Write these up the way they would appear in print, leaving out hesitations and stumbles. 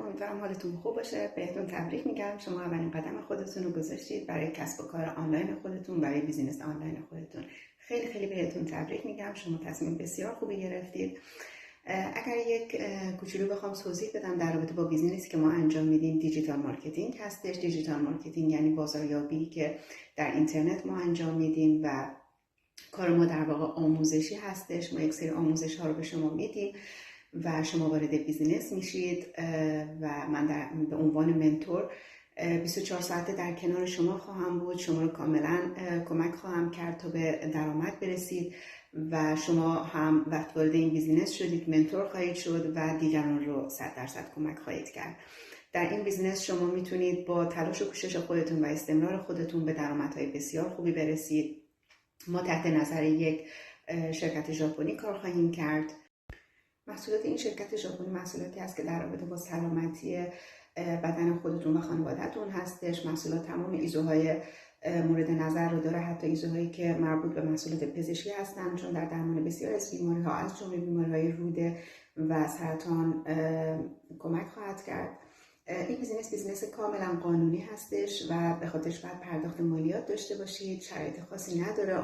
امیدوارم حالتون خوب باشه. بهتون تبریک میگم، شما اولین قدم خودتون رو گذاشتید برای کسب و کار آنلاین خودتون، برای بیزینس آنلاین خودتون. خیلی خیلی بهتون تبریک میگم، شما تصمیم بسیار خوبی گرفتید. اگر یک کوچولو بخوام توضیح بدم در رابطه با بیزینسی که ما انجام میدیم، دیجیتال مارکتینگ هستش. دیجیتال مارکتینگ یعنی بازاریابی که در اینترنت ما انجام میدیم و کار ما در واقع آموزشی هستش. ما یک سری آموزش ها رو به شما میدیم و شما وارد بیزینس میشید و من به عنوان منتور 24 ساعته در کنار شما خواهم بود. شما رو کاملا کمک خواهم کرد تا به درآمد برسید و شما هم وقت وارد این بیزینس شدید منتور خواهید شد و دیگران رو 100% کمک خواهید کرد. در این بیزینس شما میتونید با تلاش و کوشش خودتون و استمرار خودتون به درآمدهای بسیار خوبی برسید. ما تحت نظر یک شرکت ژاپنی کار خواهیم کرد. محصولات این شرکت ژاپنی محصولاتی است که در رابطه با سلامتی بدن خودتون و خانواده‌تون هستش. محصولات تمام ایزوهای مورد نظر رو داره، حتی ایزوهایی که مربوط به محصولات پزشکی هستن، چون در درمان بسیار از بیماری‌ها از جمله بیماری‌های روده و سرطان کمک خواهد کرد. این بیزینس کاملا قانونی هستش و به خاطرش باید پرداخت مالیات داشته باشید. شرایط خاصی نداره.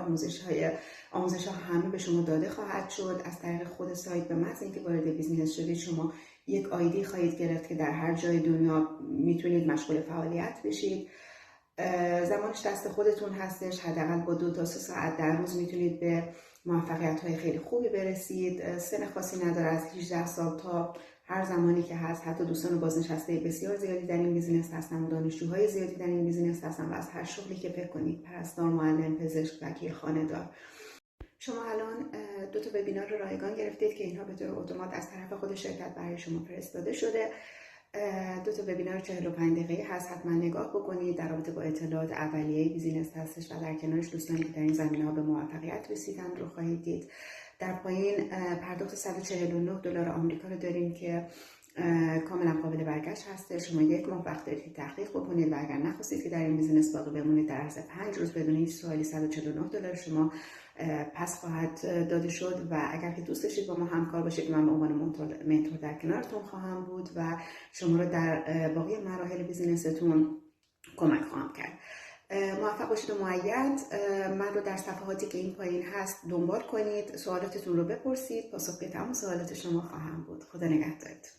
آموزش ها همه به شما داده خواهد شد از طریق خود سایت. به محض اینکه وارد بیزینس شدید شما یک آیدی خواهید گرفت که در هر جای دنیا میتونید مشغول فعالیت بشید. زمانش دست خودتون هستش. حداقل با 2 تا 3 ساعت در روز میتونید به موفقیت های خیلی خوبی برسید. سن خاصی نداره، از 18 سال تا هر زمانی که هست. حتی دوستان بازنشسته بسیار زیادی در این بیزینس هستن و دانشجوهای زیادی در این بیزینس هستن و از هر شغلی که فکر کنید، پرستار، معلم، پزشک، وکیل، خانه‌دار. شما الان 2 تا وبینار رایگان گرفتید که اینها به طور اتومات از طرف خود شرکت برای شما فرستاده شده. 2 تا وبینار 45 دقیقه‌ای هست، حتما نگاه بکنید. در رابطه با اطلاعات اولیه بیزینس هستش و در کنارش دوستانی که در این زمینه‌ها به موفقیت رسیدن رو خواهید دید. در پایین پرداخت $149 آمریکا رو داریم که کاملا قابل برگشت هست. شما 1 ماه وقت دارید که تحقیق بکنید و اگر نخواستید که در این بیزینس باقی بمونید، در عرض 5 روز بدون هیچ سوالی $149 شما پس خواهد داده شد. و اگر که دوست داشتید با ما همکار باشید، من به عنوان منتور در کنارتون خواهم بود و شما رو در باقی مراحل بیزینستون کمک خواهم کرد. موفق باشید و مؤید. من رو در صفحاتی که این پایین هست دنبال کنید، سوالاتتون رو بپرسید، پاسخ به تمام سوالات شما خواهم بود. خدا نگهدارتون.